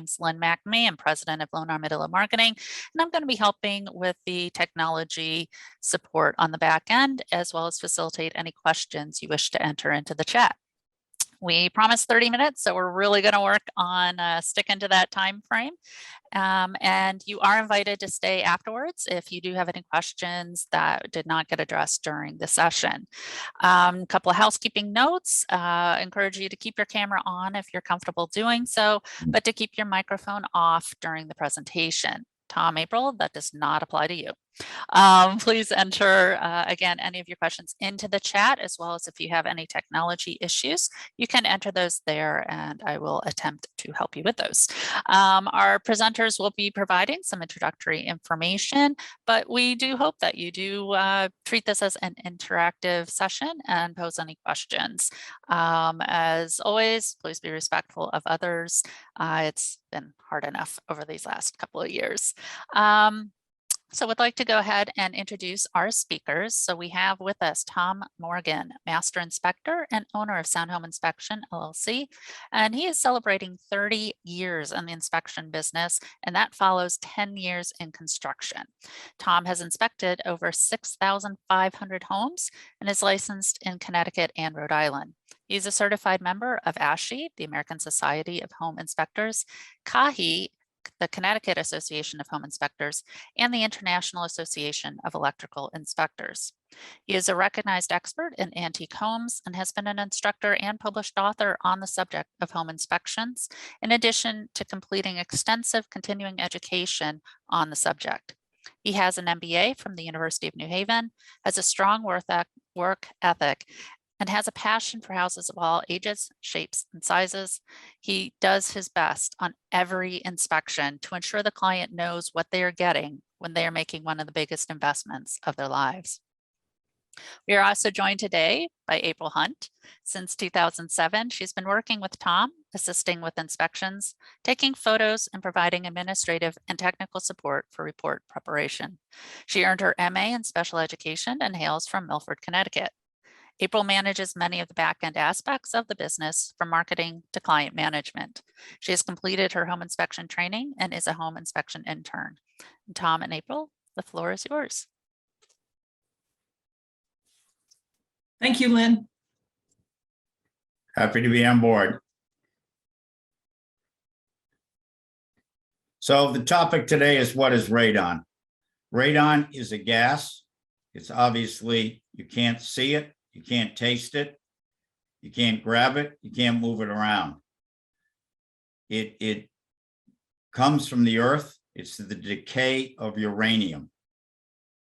name's Lynn McNamee. I'm president of Lonar Midilla Marketing, and I'm going to be helping with the technology support on the back end, as well as facilitate any questions you wish to enter into the chat. We promised 30 minutes, so we're really going to work on sticking to that time frame. And you are invited to stay afterwards if you do have any questions that did not get addressed during the session. A couple of housekeeping notes. Encourage you to keep your camera on if you're comfortable doing so, but to keep your microphone off during the presentation. Tom, April, that does not apply to you. Please enter, again, any of your questions into the chat, as well as if you have any technology issues, you can enter those there and I will attempt to help you with those. Our presenters will be providing some introductory information, but we do hope that you do treat this as an interactive session and pose any questions. As always, please be respectful of others. It's been hard enough over these last couple of years. So I'd like to go ahead and introduce our speakers. So we have with us Tom Morgan, Master Inspector and owner of Sound Home Inspection, LLC. And he is celebrating 30 years in the inspection business, and that follows 10 years in construction. Tom has inspected over 6,500 homes and is licensed in Connecticut and Rhode Island. He's a certified member of ASHI, the American Society of Home Inspectors, CAHI, the Connecticut Association of Home Inspectors, and the International Association of Electrical Inspectors. He is a recognized expert in antique homes and has been an instructor and published author on the subject of home inspections, in addition to completing extensive continuing education on the subject. He has an MBA from the University of New Haven, has a strong work ethic, and has a passion for houses of all ages, shapes, and sizes. He does his best on every inspection to ensure the client knows what they are getting when they are making one of the biggest investments of their lives. We are also joined today by April Hunt. Since 2007, she's been working with Tom, assisting with inspections, taking photos, and providing administrative and technical support for report preparation. She earned her MA in special education and hails from Milford, Connecticut. April manages many of the back-end aspects of the business, from marketing to client management. She has completed her home inspection training and is a home inspection intern. And Tom and April, the floor is yours. Thank you, Lynn. Happy to be on board. So the topic today is, what is radon? Radon is a gas. It's obviously, you can't see it. You can't taste it, you can't grab it, you can't move it around. It comes from the earth. It's the decay of uranium.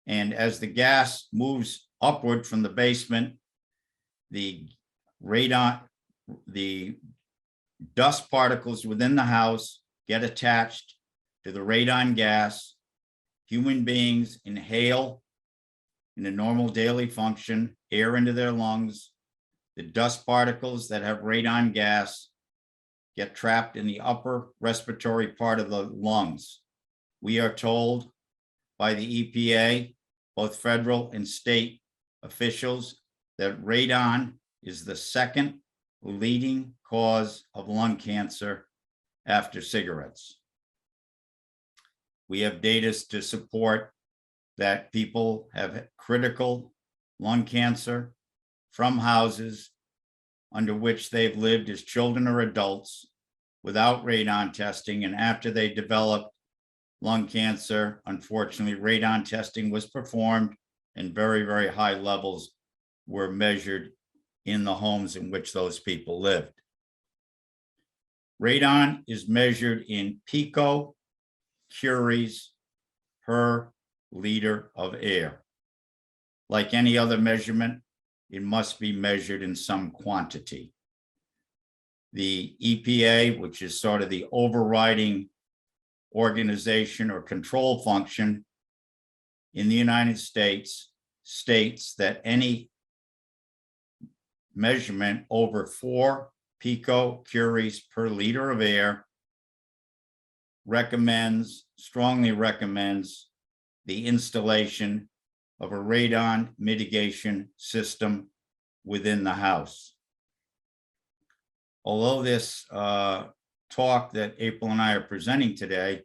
And as the gas moves upward from the basement, the radon, the dust particles within the house get attached to the radon gas. Human beings inhale in a normal daily function, air into their lungs. The dust particles that have radon gas get trapped in the upper respiratory part of the lungs. We are told by the EPA, both federal and state officials, that radon is the second leading cause of lung cancer after cigarettes. We have data to support that people have critical lung cancer from houses under which they've lived as children or adults without radon testing. And after they developed lung cancer, unfortunately, radon testing was performed and very, very high levels were measured in the homes in which those people lived. Radon is measured in picocuries per liter of air. Like any other measurement, it must be measured in some quantity. The EPA, which is sort of the overriding organization or control function in the United States, states that any measurement over 4 picocuries per liter of air strongly recommends the installation of a radon mitigation system within the house. Although this talk that April and I are presenting today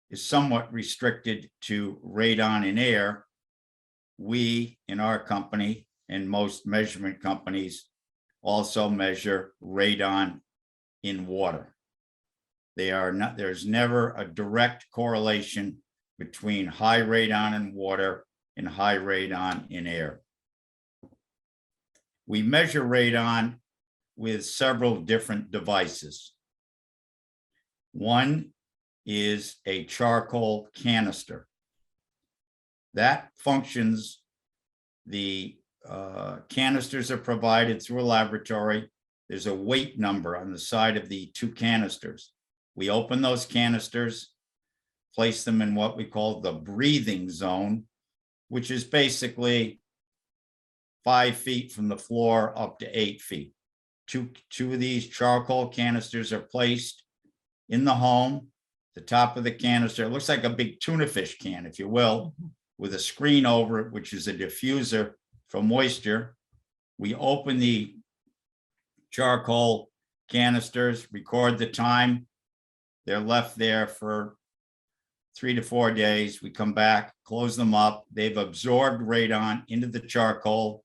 is somewhat restricted to radon in air. We, in our company, and most measurement companies, also measure radon in water. There's never a direct correlation between high radon in water and high radon in air. We measure radon with several different devices. One is a charcoal canister. That functions, the canisters are provided through a laboratory. There's a weight number on the side of the two canisters. We open those canisters, place them in what we call the breathing zone, which is basically 5 feet from the floor up to 8 feet. Two of these charcoal canisters are placed in the home. The top of the canister, it looks like a big tuna fish can, if you will, with a screen over it, which is a diffuser for moisture. We open the charcoal canisters, record the time. They're left there for 3 to 4 days. We come back, close them up. They've absorbed radon into the charcoal.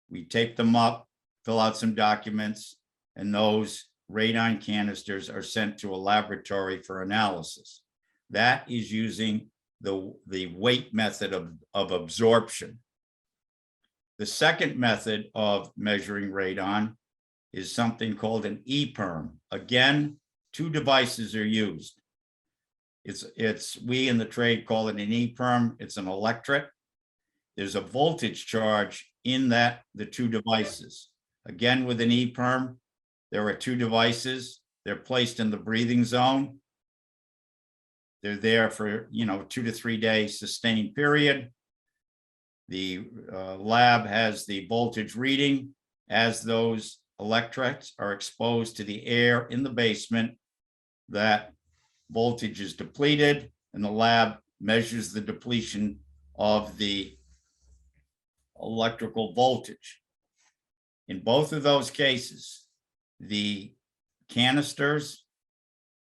We tape them up, fill out some documents, and those radon canisters are sent to a laboratory for analysis. That is using the weight method of absorption. The second method of measuring radon is something called an EPERM. Again, 2 devices are used. We in the trade call it an EPERM. It's an electret. There's a voltage charge in the 2 devices. Again, with an EPERM, there are 2 devices. They're placed in the breathing zone. They're there for 2 to 3 days sustained period. The lab has the voltage reading. As those electrets are exposed to the air in the basement, that voltage is depleted, and the lab measures the depletion of the electrical voltage. In both of those cases, the canisters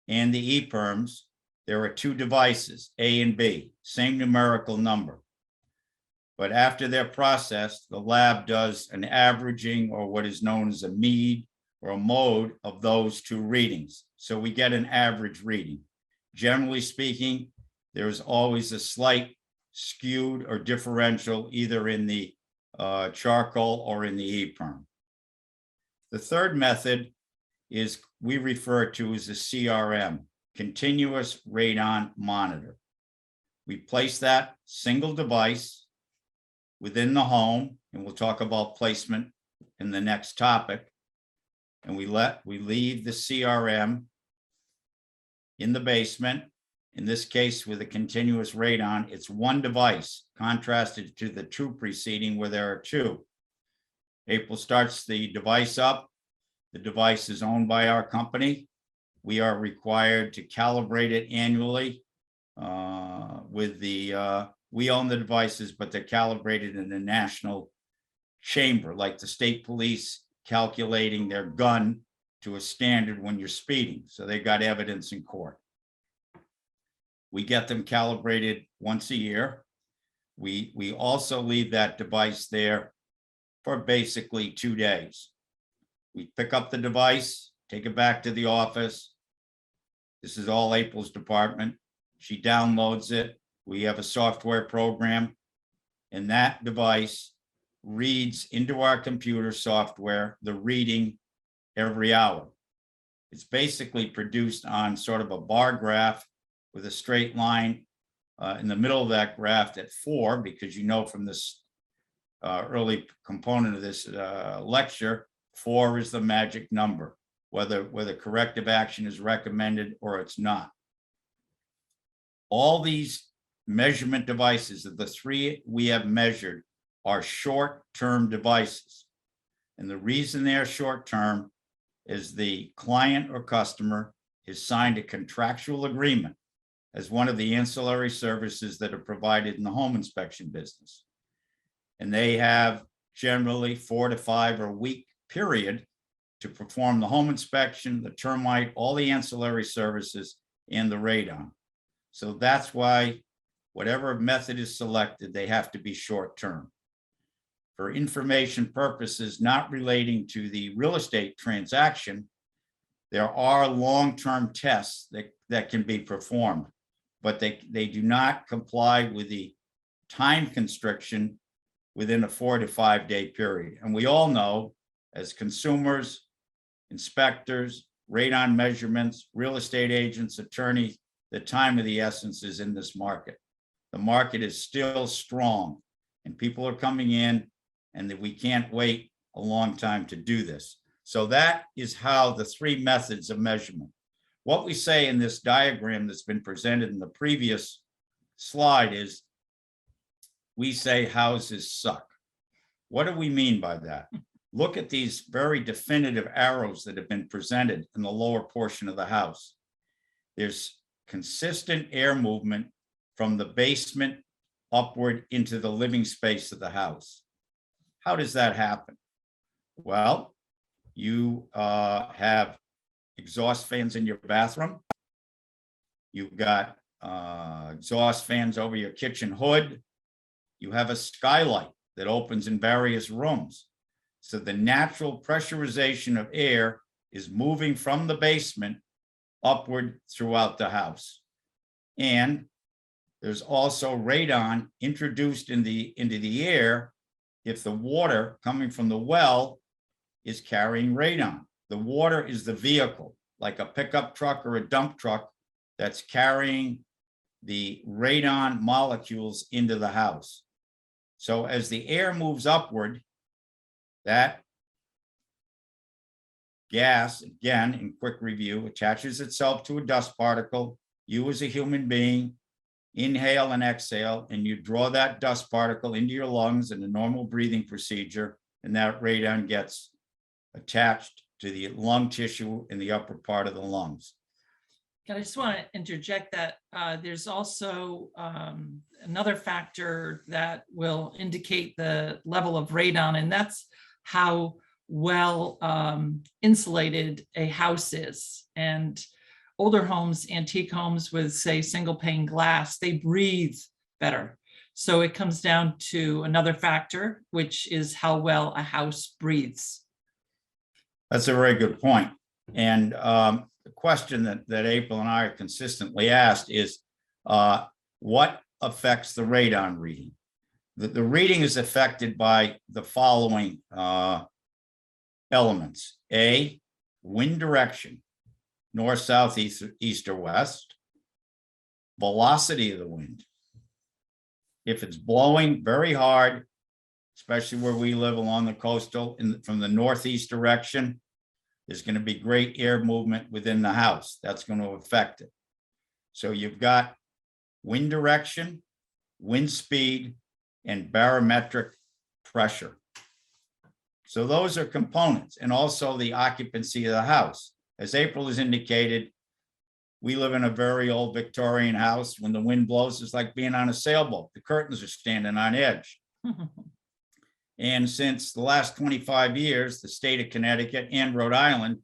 and the EPERMs, there are 2 devices, A and B, same numerical number. But after they're processed, the lab does an averaging, or what is known as a mean or a mode, of those 2 readings. So we get an average reading. Generally speaking, there's always a slight skewed or differential either in the charcoal or in the EPERM. The third method is we refer to as a CRM, continuous radon monitor. We place that single device within the home, and we'll talk about placement in the next topic. And we leave the CRM in the basement. In this case, with a continuous radon, it's 1 device, contrasted to the 2 preceding where there are 2. April starts the device up. The device is owned by our company. We are required to calibrate it annually we own the devices, but they're calibrated in a national chamber, like the state police calculating their gun to a standard when you're speeding. So they got evidence in court. We get them calibrated once a year. We also leave that device there for basically 2 days. We pick up the device, take it back to the office. This is all April's department. She downloads it. We have a software program, and that device reads into our computer software the reading every hour. It's basically produced on sort of a bar graph with a straight line in the middle of that graph at 4, because from this early component of this lecture, 4 is the magic number, whether corrective action is recommended or it's not. All these measurement devices, of the 3 we have measured, are short-term devices. And the reason they're short-term is the client or customer has signed a contractual agreement as one of the ancillary services that are provided in the home inspection business. And they have generally 4 to 5 or week period to perform the home inspection, the termite, all the ancillary services, and the radon. So that's why whatever method is selected, they have to be short-term. For information purposes not relating to the real estate transaction, there are long-term tests that can be performed, but they do not comply with the time constriction within a 4 to 5 day period. And we all know, as consumers, inspectors, radon measurements, real estate agents, attorneys, the time of the essence is in this market. The market is still strong and people are coming in, and that we can't wait a long time to do this. So that is how the three methods of measurement. What we say in this diagram that's been presented in the previous slide is, we say houses suck. What do we mean by that? Look at these very definitive arrows that have been presented in the lower portion of the house. There's consistent air movement from the basement upward into the living space of the house. How does that happen? Well, you have exhaust fans in your bathroom. You've got exhaust fans over your kitchen hood. You have a skylight that opens in various rooms. So the natural pressurization of air is moving from the basement upward throughout the house. And there's also radon introduced into the air if the water coming from the well is carrying radon. The water is the vehicle, like a pickup truck or a dump truck, that's carrying the radon molecules into the house. So as the air moves upward, that gas, again, in quick review, attaches itself to a dust particle. You as a human being inhale and exhale, and you draw that dust particle into your lungs in a normal breathing procedure, and that radon gets attached to the lung tissue in the upper part of the lungs. I just want to interject that there's also another factor that will indicate the level of radon, and that's how well insulated a house is. And older homes, antique homes with, say, single pane glass, they breathe better. So it comes down to another factor, which is how well a house breathes. That's a very good point. And the question that April and I are consistently asked is, what affects the radon reading? The reading is affected by the following elements. A, wind direction, north, south, east, or west. Velocity of the wind. If it's blowing very hard, especially where we live along the coastal from the northeast direction, there's going to be great air movement within the house. That's going to affect it. So you've got wind direction, wind speed, and barometric pressure. So those are components, and also the occupancy of the house. As April has indicated, we live in a very old Victorian house. When the wind blows, it's like being on a sailboat. The curtains are standing on edge. And since the last 25 years, the state of Connecticut and Rhode Island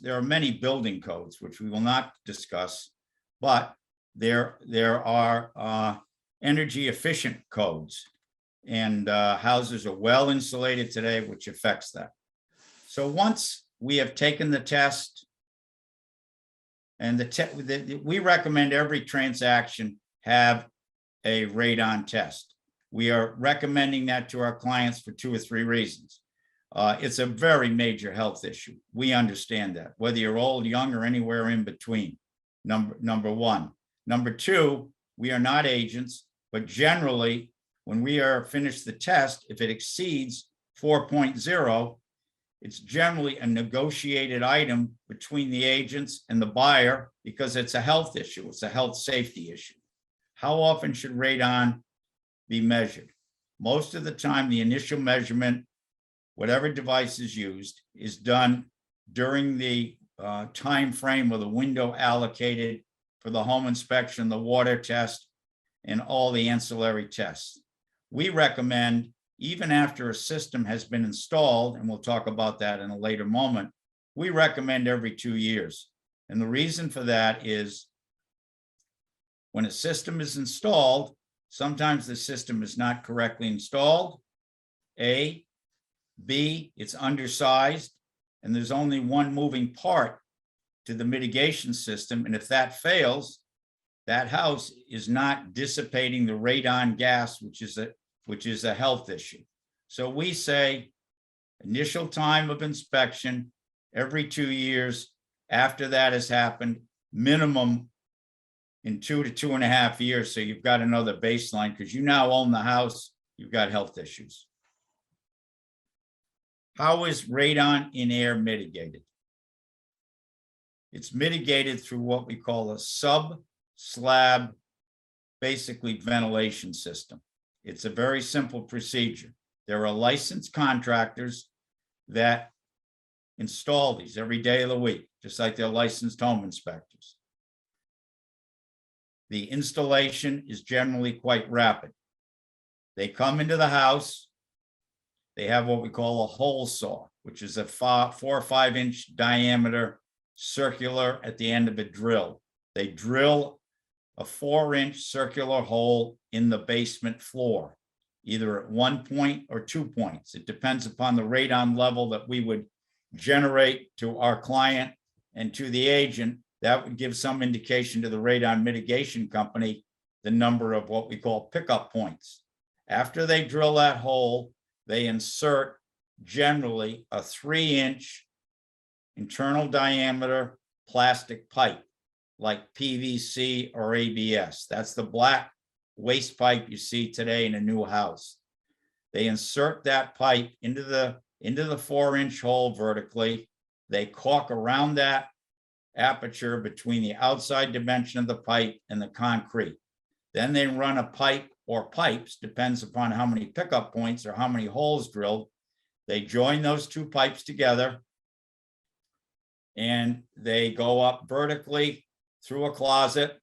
there are many building codes, which we will not discuss, but there are energy efficient codes, and houses are well insulated today, which affects that. So once we have taken the test, and we recommend every transaction have a radon test. We are recommending that to our clients for 2 or 3 reasons. It's a very major health issue. We understand that, whether you're old, young, or anywhere in between, number one. Number two, we are not agents, but generally, when we are finished the test, if it exceeds 4.0, it's generally a negotiated item between the agents and the buyer because it's a health issue. It's a health safety issue. How often should radon be measured? Most of the time, the initial measurement, whatever device is used, is done during the time frame or the window allocated for the home inspection, the water test, and all the ancillary tests. We recommend even after a system has been installed, and we'll talk about that in a later moment, we recommend every 2 years. And the reason for that is when a system is installed, sometimes the system is not correctly installed. A, B, it's undersized, and there's only one moving part to the mitigation system. And if that fails, that house is not dissipating the radon gas, which is a health issue. So we say initial time of inspection every 2 years. After that has happened, minimum in 2 to 2.5 years. So you've got another baseline because you now own the house, you've got health issues. How is radon in air mitigated? It's mitigated through what we call a sub-slab, basically ventilation system. It's a very simple procedure. There are licensed contractors that install these every day of the week, just like they're licensed home inspectors. The installation is generally quite rapid. They come into the house. They have what we call a hole saw, which is a 4 or 5 inch diameter circular at the end of a drill. They drill a 4-inch circular hole in the basement floor, either at 1 point or 2 points. It depends upon the radon level that we would generate to our client and to the agent. That would give some indication to the radon mitigation company the number of what we call pickup points. After they drill that hole, they insert generally a 3-inch internal diameter plastic pipe like PVC or ABS. That's the black waste pipe you see today in a new house. They insert that pipe into the 4-inch hole vertically. They caulk around that aperture between the outside dimension of the pipe and the concrete. Then they run a pipe or pipes, depends upon how many pickup points or how many holes drilled. They join those 2 pipes together and they go up vertically through a closet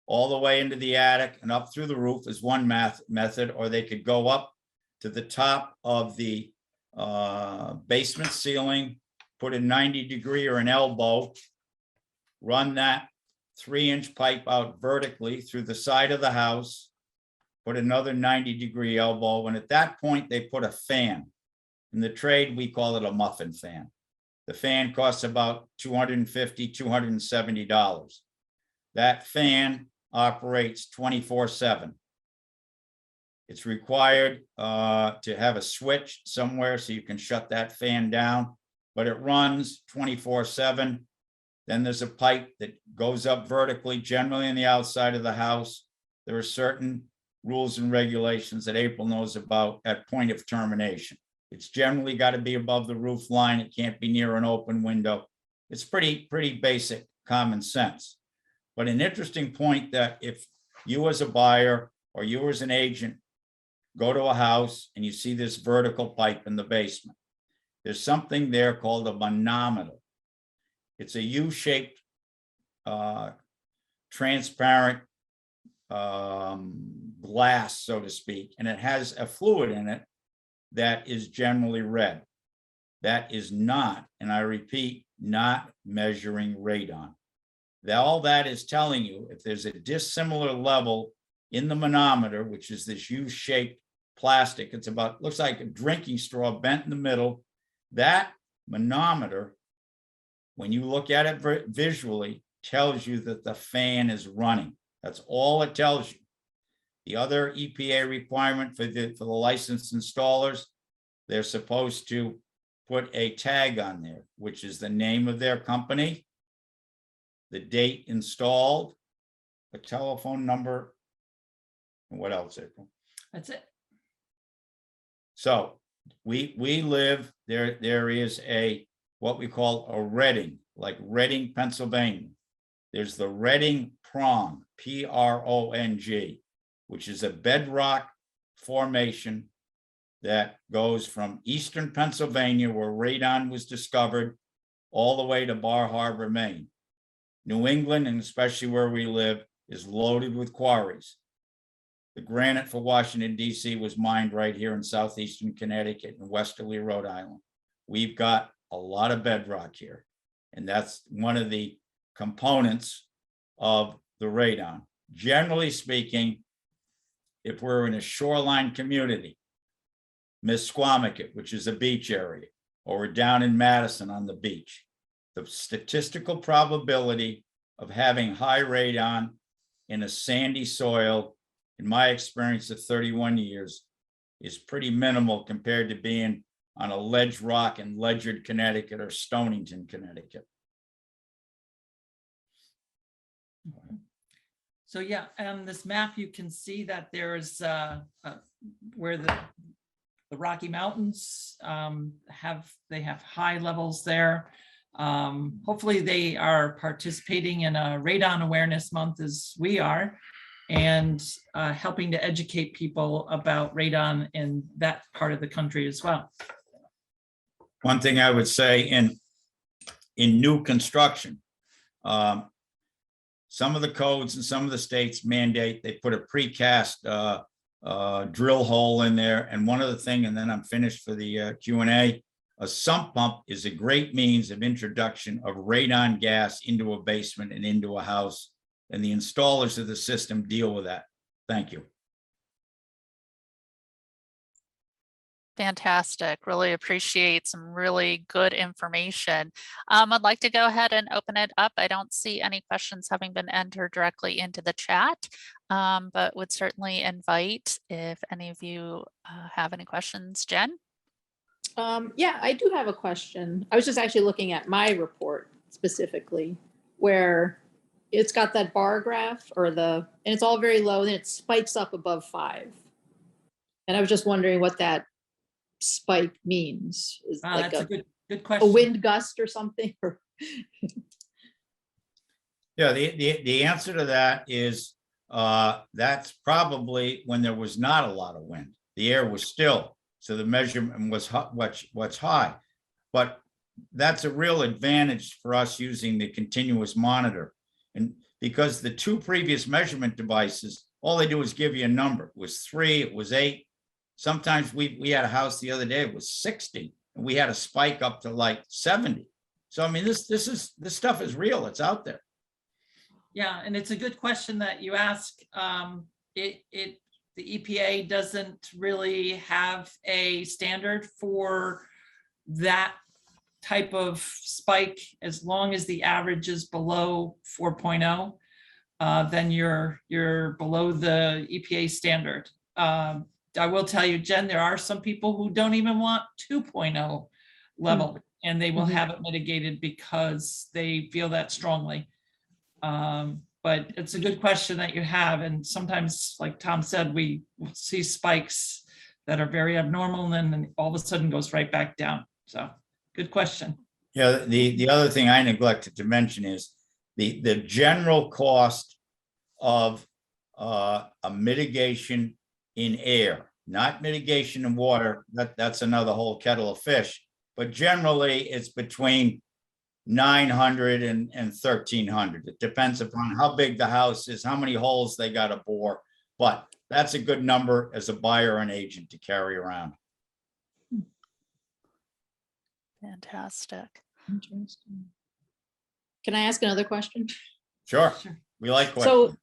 all the way into the attic and up through the roof is one method, or they could go up to the top of the basement ceiling, put a 90-degree or an elbow, run that 3-inch pipe out vertically through the side of the house, put another 90-degree elbow, and at that point they put a fan. In the trade, we call it a muffin fan. The fan costs about $250, $270. That fan operates 24/7. It's required to have a switch somewhere so you can shut that fan down, but it runs 24/7. Then there's a pipe that goes up vertically, generally on the outside of the house. There are certain rules and regulations that April knows about at point of termination. It's generally got to be above the roof line. It can't be near an open window. It's pretty basic common sense. But an interesting point that if you as a buyer or you as an agent go to a house and you see this vertical pipe in the basement, there's something there called a manometer. It's a U-shaped transparent glass, so to speak, and it has a fluid in it that is generally red. That is not, and I repeat, not measuring radon. All that is telling you, if there's a dissimilar level in the manometer, which is this U-shaped plastic, it's about, looks like a drinking straw bent in the middle. That manometer, when you look at it visually, tells you that the fan is running. That's all it tells you. The other EPA requirement for the licensed installers, they're supposed to put a tag on there, which is the name of their company, the date installed, a telephone number, and what else, April? That's it. So we live there. There is a what we call a Reading, like Reading, Pennsylvania. There's the Reading Prong, Prong, which is a bedrock formation that goes from eastern Pennsylvania, where radon was discovered, all the way to Bar Harbor, Maine. New England, and especially where we live, is loaded with quarries. the granite for Washington, DC was mined right here in southeastern Connecticut and westerly Rhode Island. We've got a lot of bedrock here. And that's one of the components of the radon. Generally speaking, if we're in a shoreline community, Misquamicut, which is a beach area, or we're down in Madison on the beach, the statistical probability of having high radon in a sandy soil, in my experience of 31 years, is pretty minimal compared to being on a ledge rock in Ledyard, Connecticut, or Stonington, Connecticut. So yeah, on this map, you can see that there's where the Rocky Mountains have high levels there. Hopefully they are participating in a Radon Awareness Month as we are, and helping to educate people about radon in that part of the country as well. One thing I would say in new construction, some of the codes and some of the states mandate they put a precast drill hole in there. And one other thing, and then I'm finished for the Q&A, a sump pump is a great means of introduction of radon gas into a basement and into a house. And the installers of the system deal with that. Thank you. Fantastic. Really appreciate some really good information. I'd like to go ahead and open it up. I don't see any questions having been entered directly into the chat, but would certainly invite if any of you have any questions. Jen? Yeah, I do have a question. I was just actually looking at my report specifically, where it's got that bar graph and it's all very low, and it spikes up above 5. And I was just wondering what that spike means. Is like That's a good question. a wind gust or something? Or Yeah, the answer to that is that's probably when there was not a lot of wind. The air was still, so the measurement was what's high. But that's a real advantage for us using the continuous monitor. And because the 2 previous measurement devices, all they do is give you a number. It was 3, it was 8. Sometimes we had a house the other day, it was 60, and we had a spike up to like 70. So I mean, this stuff is real. It's out there. Yeah, and it's a good question that you ask. The EPA doesn't really have a standard for that type of spike. As long as the average is below 4.0, then you're below the EPA standard. I will tell you, Jen, there are some people who don't even want 2.0 level, and they will have it mitigated because they feel that strongly. But it's a good question that you have. And sometimes, like Tom said, we see spikes that are very abnormal, and then all of a sudden goes right back down. So good question. Yeah, the other thing I neglected to mention is the general cost of a mitigation in air, not mitigation in water. That's another whole kettle of fish. But generally, it's between $900 and $1,300. It depends upon how big the house is, how many holes they got to bore. But that's a good number as a buyer and agent to carry around. Fantastic. interesting. Can I ask another question? Sure, Sure. we like questions. So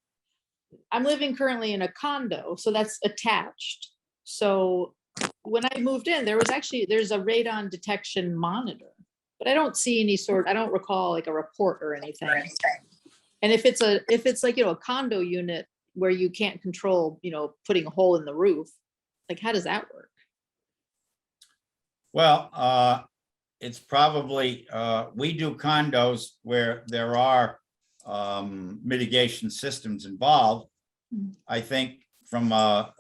I'm living currently in a condo, so that's attached. So when I moved in, there's a radon detection monitor, but I don't see I don't recall like a report or anything. And if it's like, a condo unit where you can't control, putting a hole in the roof, like how does that work? Well, it's probably, we do condos where there are mitigation systems involved. I think from a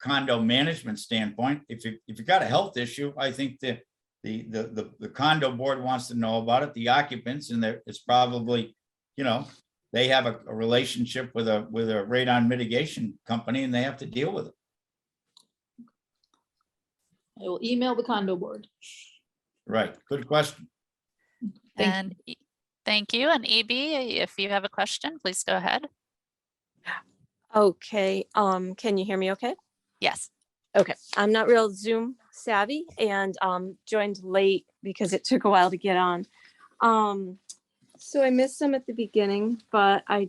condo management standpoint, if you got a health issue, I think that the condo board wants to know about it, the occupants, and it's probably, they have a relationship with a radon mitigation company, and they have to deal with it. I will email the condo board. Right, good question. Thank Thank you. And EB, if you have a question, please go ahead. Okay, can you hear me okay? Yes. Okay, I'm not real Zoom savvy and joined late because it took a while to get on. So I missed some at the beginning, but I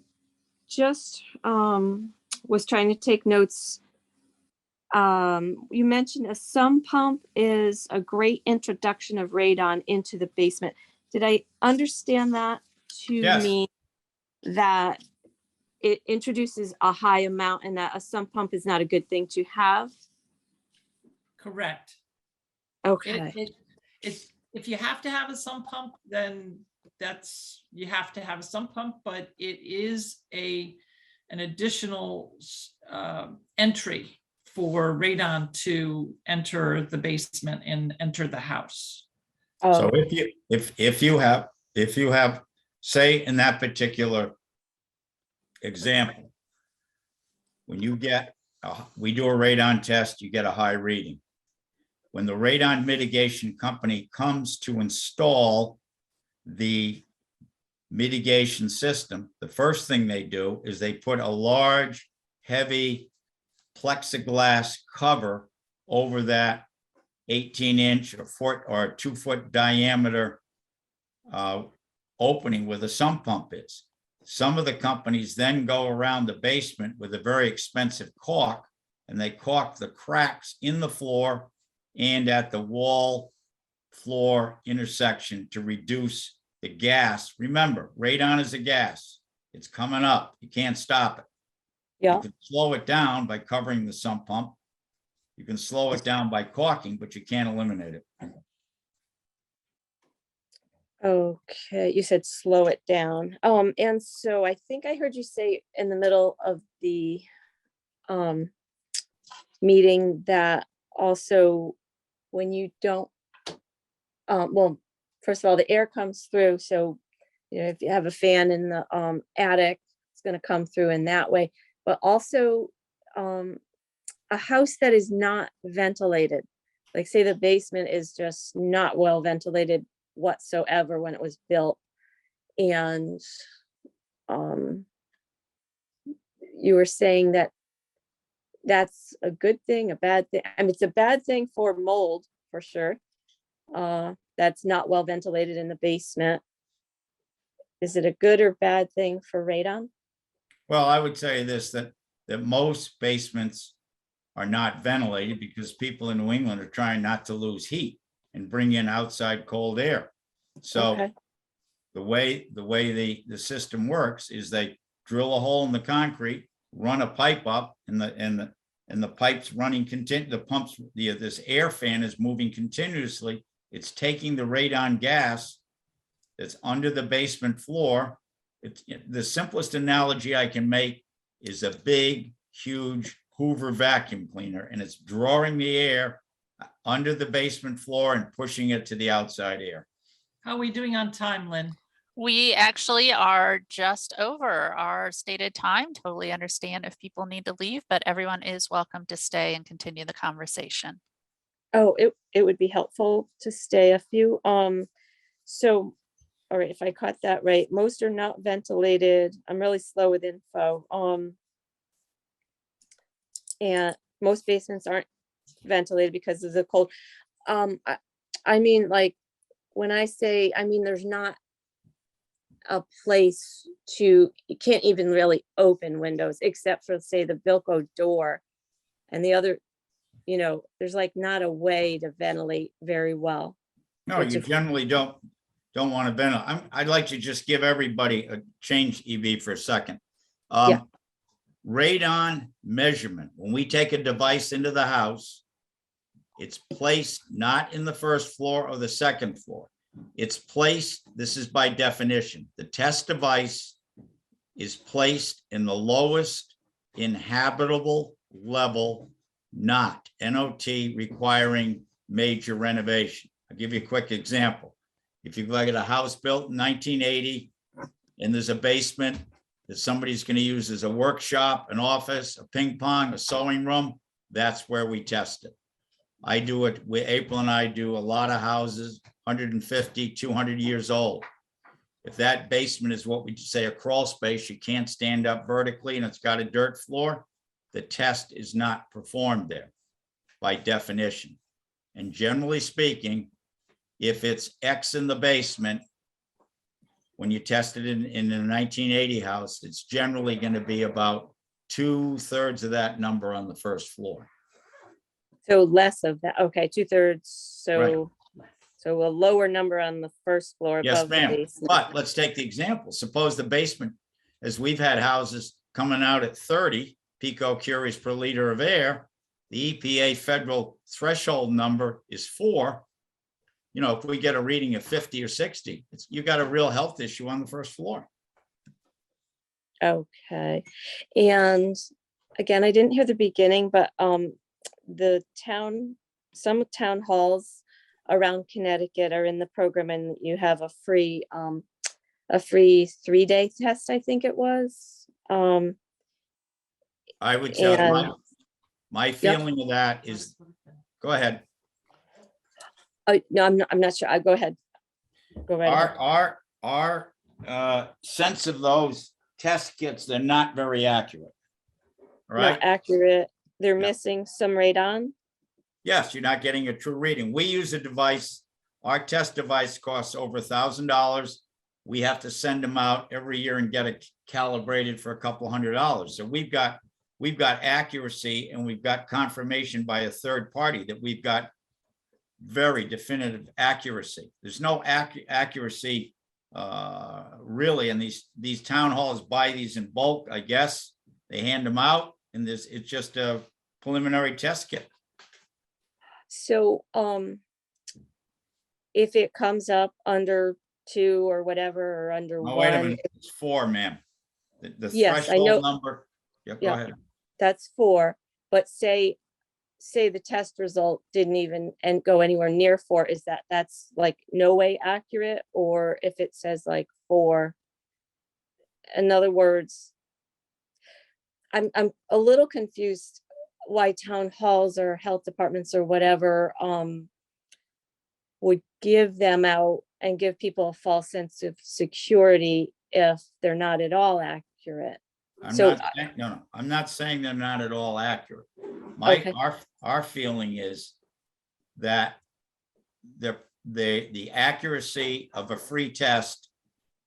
just was trying to take notes. You mentioned a sump pump is a great introduction of radon into the basement. Did I understand that to Yes. mean that it introduces a high amount and that a sump pump is not a good thing to have? Correct. Okay. If you have to have a sump pump, then you have to have a sump pump, but it is an additional entry for radon to enter the basement and enter the house. So Oh, if you have, say in that particular example, when you get, we do a radon test, you get a high reading. When the radon mitigation company comes to install the mitigation system, the first thing they do is they put a large, heavy plexiglass cover over that 18-inch or foot or 2-foot diameter opening where the sump pump is. Some of the companies then go around the basement with a very expensive caulk, and they caulk the cracks in the floor and at the wall floor intersection to reduce the gas. Remember, radon is a gas. It's coming up. You can't stop it. yeah. You can slow it down by covering the sump pump. You can slow it down by caulking, but you can't eliminate it. Okay, you said slow it down. And so I think I heard you say in the middle of the meeting that also when you don't, well, first of all, the air comes through. So, you know, if you have a fan in the attic, it's going to come through in that way. But also a house that is not ventilated, like say the basement is just not well ventilated whatsoever when it was built, and you were saying that that's a good thing, a bad thing. I mean, it's a bad thing for mold for sure. That's not well ventilated in the basement. Is it a good or bad thing for radon? Well, I would say this, that most basements are not ventilated because people in New England are trying not to lose heat and bring in outside cold air. So Okay. the way the system works is they drill a hole in the concrete, run a pipe up, and the pipe's running the pumps, this air fan is moving continuously. It's taking the radon gas that's under the basement floor. The simplest analogy I can make is a big, huge Hoover vacuum cleaner, and it's drawing the air under the basement floor and pushing it to the outside air. How are we doing on time, Lynn? We actually are just over our stated time. Totally understand if people need to leave, but everyone is welcome to stay and continue the conversation. Oh, it would be helpful to stay a few. So, all right, if I caught that right, most are not ventilated. I'm really slow with info. And most basements aren't ventilated because of the cold. I mean, like when I say, I mean, there's not a place you can't even really open windows except for say the Bilko door, and the other, you know, there's like not a way to ventilate very well. No, you generally don't want to ventilate. I'd like to just give everybody a change EV for a second. Yeah. Radon measurement. When we take a device into the house, it's placed not in the first floor or the second floor. It's placed, this is by definition, the test device is placed in the lowest inhabitable level, not NOT requiring major renovation. I'll give you a quick example. If you've got a house built in 1980 and there's a basement that somebody's going to use as a workshop, an office, a ping pong, a sewing room, that's where we test it. I do it, April and I do a lot of houses, 150, 200 years old. If that basement is what we say a crawl space, you can't stand up vertically and it's got a dirt floor, the test is not performed there by definition. And generally speaking, if it's X in the basement, when you test it in a 1980 house, it's generally going to be about 2/3 of that number on the first floor. So less of that. Okay, 2/3. So, so a lower number on the first floor Yes, above the ma'am. basement. But let's take the example. Suppose the basement, as we've had houses coming out at 30 picocuries per liter of air, the EPA federal threshold number is 4. You know, if we get a reading of 50 or 60, you got a real health issue on the first floor. Okay. And again, I didn't hear the beginning, but some town halls around Connecticut are in the program, and you have a free 3-day test, I think it was. I would tell you, And- my feeling of that is, go ahead. Oh, no, I'm not sure. I go ahead. Go right ahead. Our sense of those test kits, they're not very accurate. Right? Not accurate. They're Yeah. missing some radon. Yes, you're not getting a true reading. We use a device. Our test device costs over $1,000. We have to send them out every year and get it calibrated for a couple $100. So we've got accuracy, and we've got confirmation by a third party that we've got very definitive accuracy. There's no accuracy really, and these town halls buy these in bulk, I guess. They hand them out, and it's just a preliminary test kit. So, if it comes up under 2 or whatever, or under Oh, wait a 1, minute, it's 4, ma'am. The Yes, I know. threshold number. Yeah, go Yeah. ahead. that's 4. But say the test result didn't even go anywhere near 4, that's like no way accurate? Or if it says like 4, in other words, I'm a little confused why town halls or health departments or whatever would give them out and give people a false sense of security if they're not at all accurate. I'm not saying they're not at all accurate. Okay. Our feeling is that the accuracy of a free test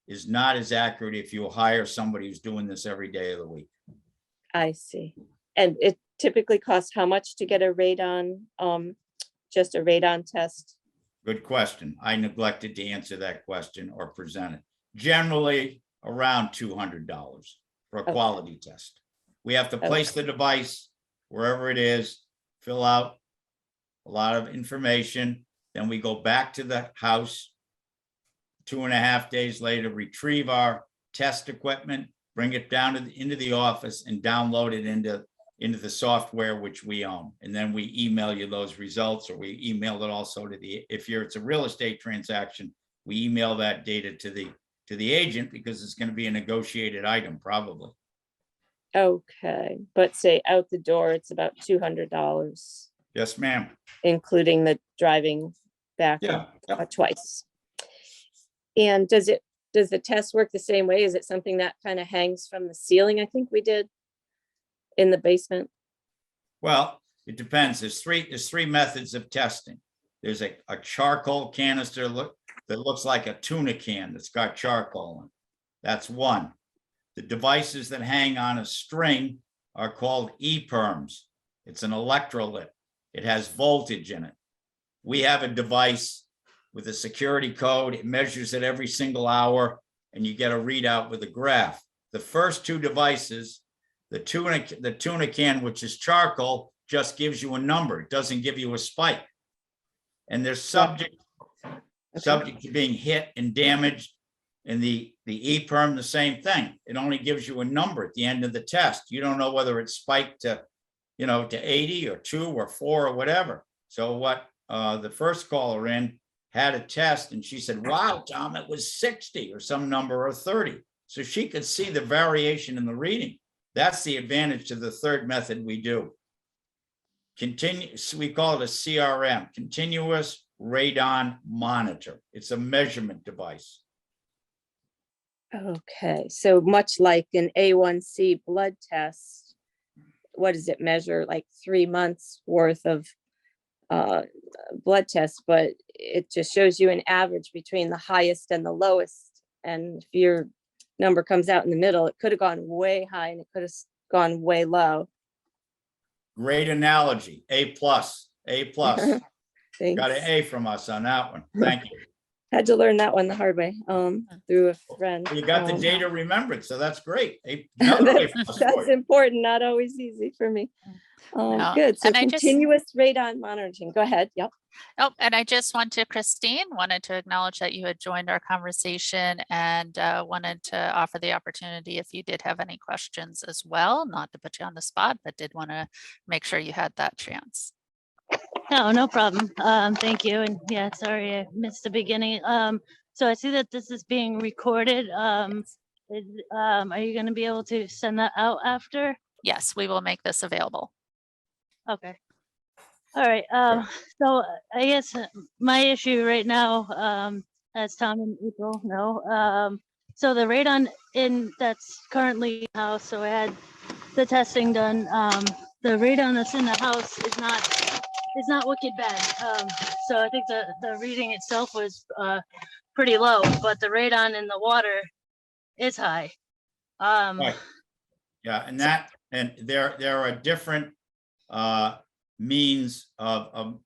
is not as accurate if you hire somebody who's doing this every day of the week. I see. And it typically costs how much to get a radon, just a radon test? Good question. I neglected to answer that question or present it. Generally around $200 for a Okay. quality test. We have to place the device wherever it is, fill out a lot of information. Then we go back to the house 2.5 days later, retrieve our test equipment, bring it down into the office, and download it into the software which we own. And then we email you those results, or we email it also to it's a real estate transaction, we email that data to the agent, because it's going to be a negotiated item probably. Okay, but say out the door, it's about $200, Yes, ma'am. including the driving back Yeah. twice. And does the test work the same way? Is it something that kind of hangs from the ceiling? I think we did in the basement. Well, it depends. There's three methods of testing. There's a charcoal canister that looks like a tuna can that's got charcoal in it. That's one. The devices that hang on a string are called EPERMs. It's an electrolyte. It has voltage in it. We have a device with a security code. It measures it every single hour, and you get a readout with a graph. The first two devices, the tuna can, which is charcoal, just gives you a number. It doesn't give you a spike. And they're subject to being hit and damaged. And the EPERM, the same thing. It only gives you a number at the end of the test. You don't know whether it's spiked to 80 or 2 or 4 or whatever. So what the first caller in had a test, and she said, wow, Tom, it was 60 or some number, or 30. So she could see the variation in the reading. That's the advantage to the third method we do. We call it a CRM, continuous radon monitor. It's a measurement device. Okay, so much like an A1C blood test, what does it measure? Like 3 months worth of blood tests, but it just shows you an average between the highest and the lowest. And if your number comes out in the middle, it could have gone way high and it could have gone way low. Great analogy. A plus, A plus. Thanks. Got an A from us on that one. Thank you. Had to learn that one the hard way, through a friend. You got the Um, data remembered, so that's great. Another A plus for That's you. important, not always easy for me. No, Good, so and I just- continuous radon monitoring, go ahead, yep. Oh, and I just Christine, wanted to acknowledge that you had joined our conversation and wanted to offer the opportunity if you did have any questions as well, not to put you on the spot, but did want to make sure you had that chance. No, no problem. Thank you. And yeah, sorry, I missed the beginning. So I see that this is being recorded. Are you going to be able to send that out after? Yes, we will make this available. Okay. All right. So I guess my issue right now, as Tom and April know, so the radon that's currently in the house, so I had the testing done. The radon that's in the house is not wicked bad. So I think the reading itself was pretty low, but the radon in the water is high. Right. Yeah, and there are different means of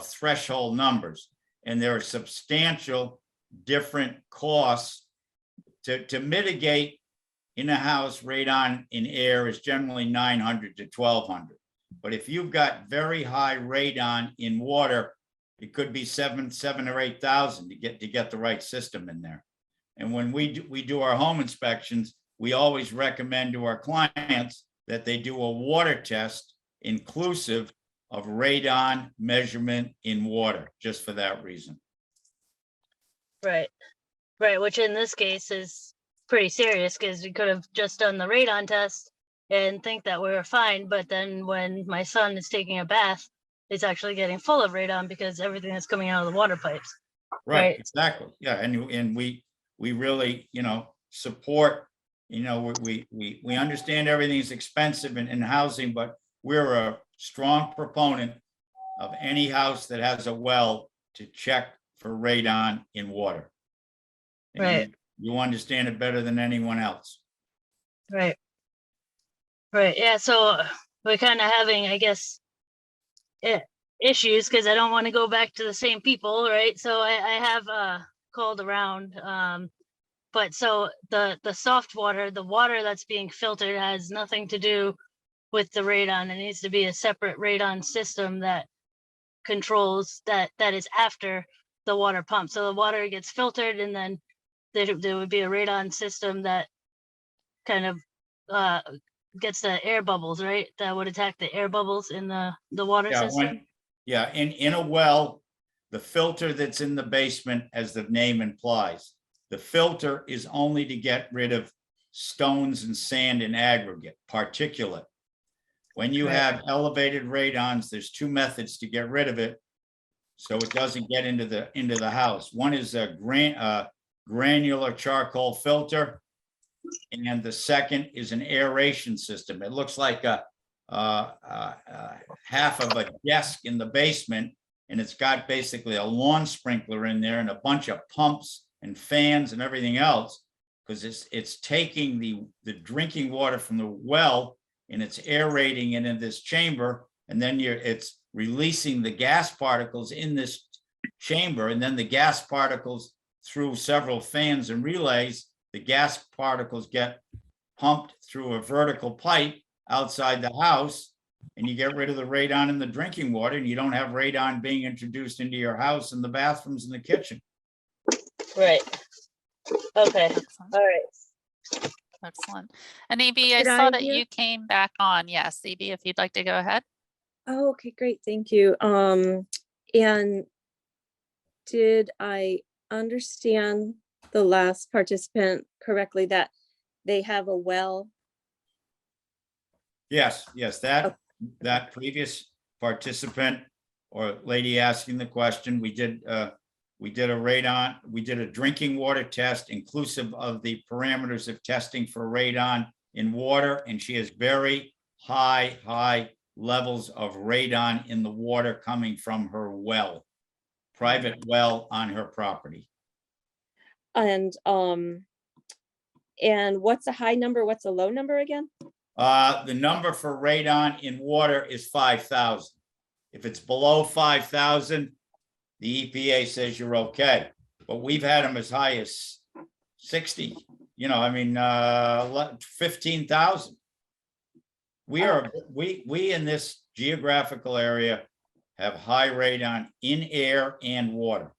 threshold numbers, and there are substantial different costs to mitigate in a house. Radon in air is generally 900 to 1200. But if you've got very high radon in water, it could be seven or 8,000 to get the right system in there. And when we do our home inspections, we always recommend to our clients that they do a water test inclusive of radon measurement in water, just for that reason. Right. Right. Which in this case is pretty serious because we could have just done the radon test and think that we were fine. But then when my son is taking a bath, it's actually getting full of radon because everything is coming out of the water pipes. Right, Right. exactly. Yeah, and we really, support, we understand everything's expensive in housing, but we're a strong proponent of any house that has a well to check for radon in water. And Right. You understand it better than anyone else. Right. Right. Yeah. So we're kind of having, I guess, issues because I don't want to go back to the same people. Right. So I have called around. But so the soft water, the water that's being filtered has nothing to do with the radon. It needs to be a separate radon system that controls that is after the water pump. So the water gets filtered and then there would be a radon system that kind of gets the air bubbles, right? That would attack the air bubbles in the water Yeah, system. in a well, the filter that's in the basement, as the name implies, the filter is only to get rid of stones and sand and aggregate, particulate. When you Right. have elevated radons, there's two methods to get rid of it, so it doesn't get into the house. One is a granular charcoal filter, and the second is an aeration system. It looks like a half of a desk in the basement, and it's got basically a lawn sprinkler in there and a bunch of pumps and fans and everything else, because it's taking the drinking water from the well and it's aerating it in this chamber, and then it's releasing the gas particles in this chamber, and then the gas particles through several fans and relays, the gas particles get pumped through a vertical pipe outside the house, and you get rid of the radon in the drinking water, and you don't have radon being introduced into your house and the bathrooms and the kitchen. Right. Okay. Excellent. All right. Excellent. And EB, I Did saw I that hear- you came back on. Yes, EB, if you'd like to go ahead. Oh, okay, great, thank you. And did I understand the last participant correctly that they have a well? Yes, that previous participant or lady asking the question, we We did a radon, we did a drinking water test inclusive of the parameters of testing for radon in water, and she has very high levels of radon in the water coming from her well, private well on her property. And what's a high number? What's a low number again? The number for radon in water is 5,000. If it's below 5,000, the EPA says you're okay. But we've had them as high as 60, 15,000. We in this geographical area have high radon in air and water.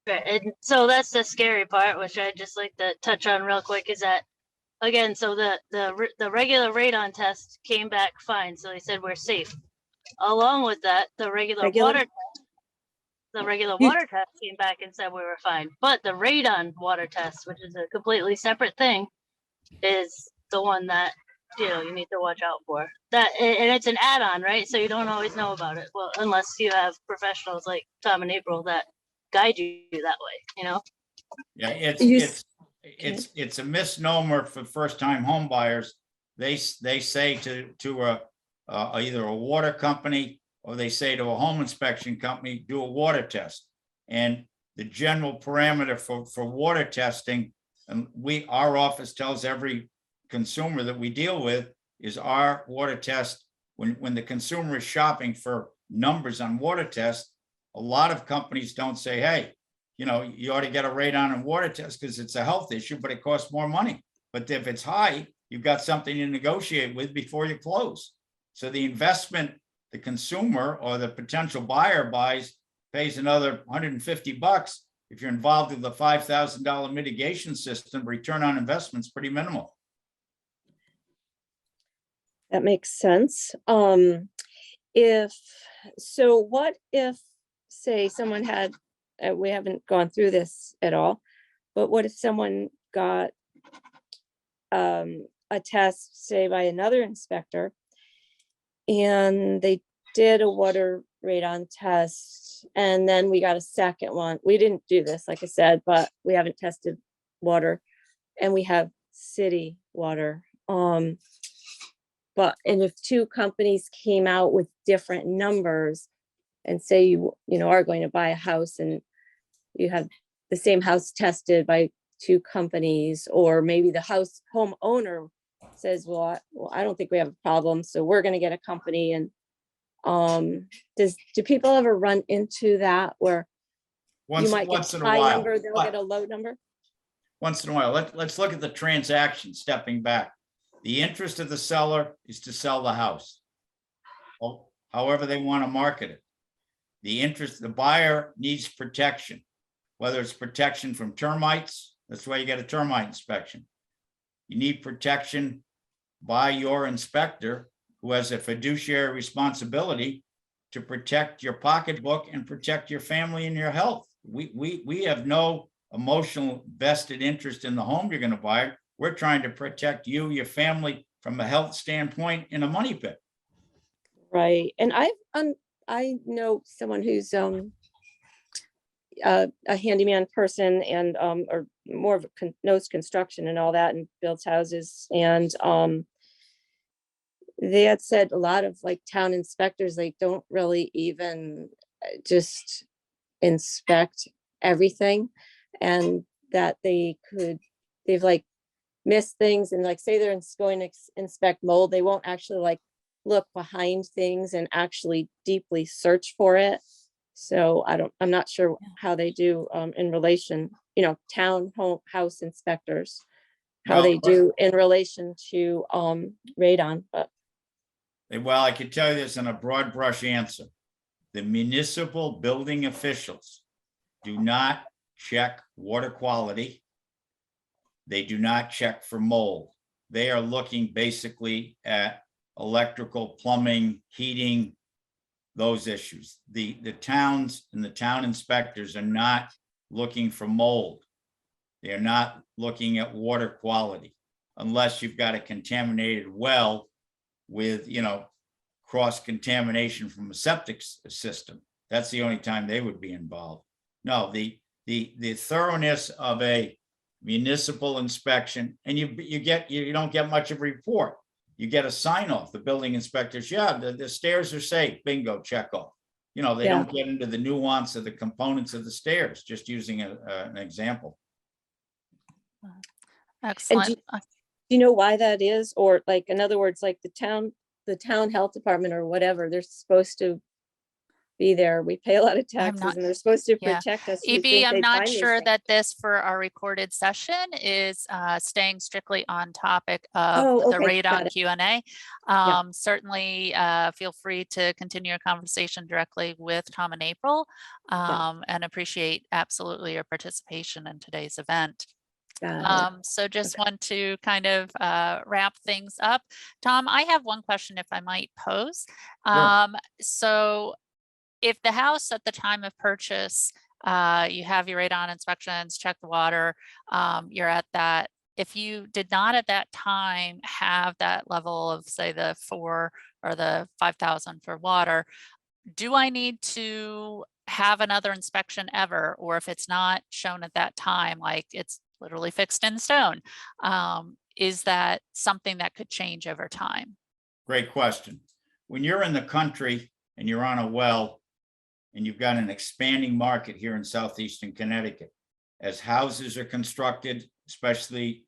Right, and so that's the scary part, which I'd just like to touch on real quick, is that, again, so the regular radon test came back fine, so they said we're safe. Along with that, the regular water test came back and said we were fine. But the radon water test, which is a completely separate thing, is the one that you need to watch out for. That, and it's an add-on, right? So you don't always know about it. Well, unless you have professionals like Tom and April that guide you that way, Yeah, You it's a misnomer for first-time home buyers. They say to either a water company or they say to a home inspection company, do a water test. And the general parameter for water testing, and our office tells every consumer that we deal with, is our water test. When the consumer is shopping for numbers on water tests, a lot of companies don't say, hey, you ought to get a radon and water test because it's a health issue, but it costs more money. But if it's high, you've got something to negotiate with before you close. So the investment the consumer or the potential buyer pays another $150. If you're involved with the $5,000 mitigation system, return on investment is pretty minimal. That makes sense. What if, say, someone had, we haven't gone through this at all, but what if someone got a test, say, by another inspector, and they did a water radon test, and then we got a second one? We didn't do this, like I said, but we haven't tested water, and we have city water. And if two companies came out with different numbers, and say you are going to buy a house and you have the same house tested by two companies, or maybe the homeowner says, well, I don't think we have a problem, so we're going to get a company. And do people ever run into that where you might get a high number, they'll get a low number? Once in a while. Let's look at the transaction, stepping back. The interest of the seller is to sell the house, however they want to market it. The buyer needs protection, whether it's protection from termites. That's why you get a termite inspection. You need protection by your inspector, who has a fiduciary responsibility to protect your pocketbook and protect your family and your health. We have no emotional vested interest in the home you're going to buy. We're trying to protect you, your family, from a health standpoint in a money pit. Right. And I know someone who's a handyman person, and or more of knows construction and all that, and builds houses. And they had said a lot of like town inspectors, like, don't really even just inspect everything, and that they've like missed things, and like, say they're going to inspect mold, they won't actually like look behind things and actually deeply search for it. So I'm not sure how they do in relation, town house inspectors, how they do in relation to radon. But well, I can tell you this in a broad brush answer. The municipal building officials do not check water quality. They do not check for mold. They are looking basically at electrical, plumbing, heating, those issues. The towns and the town inspectors are not looking for mold. They're not looking at water quality, unless you've got a contaminated well with, cross contamination from a septic system. That's the only time they would be involved. No, the thoroughness of a municipal inspection, and you don't get much of a report. You get a sign off, the building inspectors, yeah, the stairs are safe, bingo, check off. You know, they Yeah. don't get into the nuance of the components of the stairs, just using an example. Excellent. Do you know why that is? Or like, in other words, like the town health department or whatever, they're supposed to be there. We pay a lot of I'm taxes not- and they're supposed to yeah. protect us. You'd EB, think I'm they'd not find these sure things. that this for our recorded session is staying strictly on topic of Oh, the okay, got radon it. Q&A. Certainly feel free to continue your conversation directly with Tom and April, and appreciate absolutely your participation in today's event. Got it. So just want to kind of wrap things up. Tom, I have one question if I might pose. Sure. So if the house at the time of purchase, you have your radon inspections, check the water, you're at that. If you did not at that time have that level of, say, the 4 or the 5,000 for water, do I need to have another inspection ever? Or if it's not shown at that time, like it's literally fixed in stone, is that something that could change over time? Great question. When you're in the country and you're on a well, and you've got an expanding market here in southeastern Connecticut, as houses are constructed, especially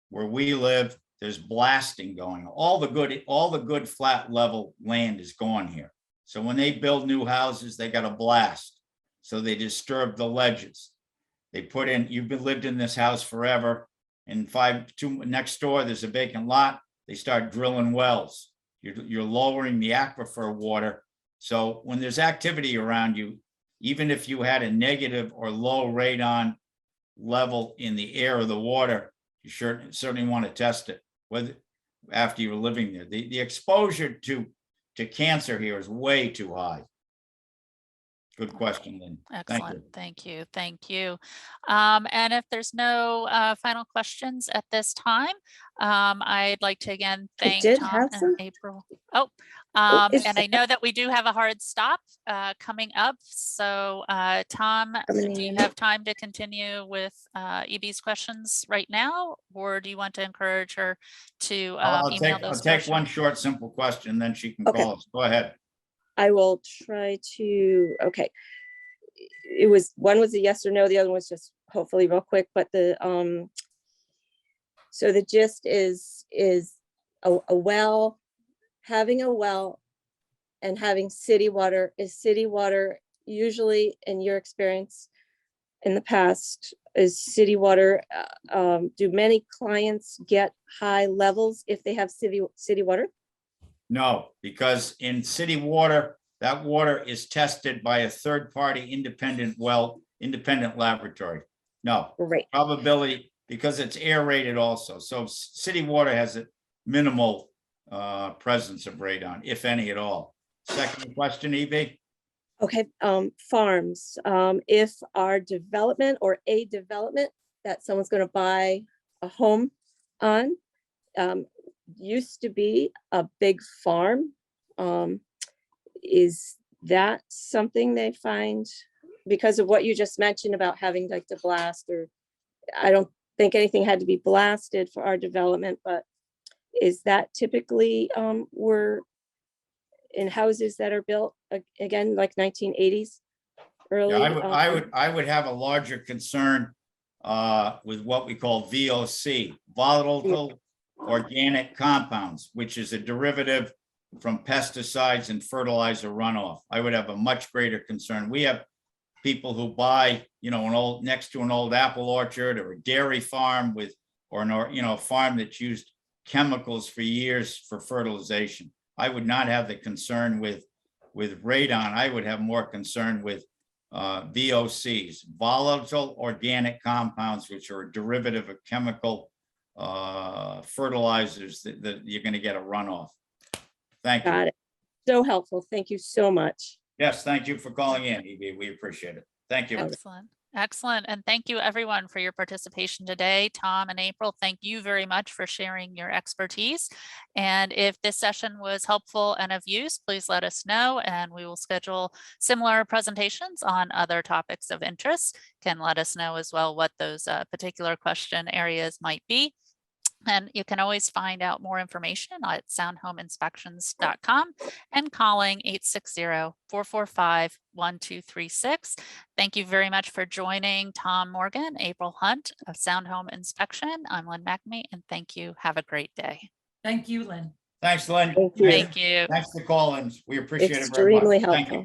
where we live, there's blasting going. All the good flat level land is gone here. So when they build new houses, they got to blast. So they disturb the ledges. They put in, lived in this house forever, and next door, there's a vacant lot. They start drilling wells. You're lowering the aquifer water. So when there's activity around you, even if you had a negative or low radon level in the air or the water, you certainly want to test it after you're living there. The exposure to cancer here is way too high. Good question, Lynn. Excellent. Thank you. Thank you. And if there's no final questions at this time, I'd like to again thank did Tom have and some. April. is- And I know that we do have a hard stop coming up. So Tom, Coming do you in. have time to continue with EB's questions right now? Or do you want to encourage her to I'll email take those one questions? short, simple question, then she can Okay. call us. Go ahead. I will try to, okay. One was a yes or no, the other one was just hopefully real quick, but so the gist is a well, having a well and having city water. Is city water usually, in your experience in the past, is city water, do many clients get high levels if they have city water? No, because in city water, that water is tested by a third-party independent laboratory. No. Great. Probability, because it's aerated also. So city water has a minimal presence of radon, if any at all. Second question, EB? Okay, farms, if our development or a development that someone's gonna buy a home on, used to be a big farm, is that something they find, because of what you just mentioned about having like to blast, or I don't think anything had to be blasted for our development, but is that typically, we're in houses that are built again, like 1980s, early? Yeah, I would have a larger concern with what we call VOC, volatile organic compounds, which is a derivative from pesticides and fertilizer runoff. I would have a much greater concern. We have people who buy, next to an old apple orchard or a dairy farm or a farm that's used chemicals for years for fertilization. I would not have the concern with radon. I would have more concern with VOCs, volatile organic compounds, which are a derivative of chemical fertilizers that you're going to get a runoff. Thank you. Got it. So helpful. Thank you so much. Yes, thank you for calling in, EB. We appreciate it. Thank you. Excellent. Excellent. And thank you everyone for your participation today. Tom and April, thank you very much for sharing your expertise. And if this session was helpful and of use, please let us know and we will schedule similar presentations on other topics of interest. Can let us know as well what those particular question areas might be. And you can always find out more information at soundhomeinspections.com and calling 860-445-1236. Thank you very much for joining Tom Morgan, April Hunt of Sound Home Inspection. I'm Lynn McNamee, and thank you. Have a great day. Thank you, Lynn. Thanks, Lynn. Thank you. Thank you. Thanks for calling. We appreciate it very much. Extremely Thank you. helpful.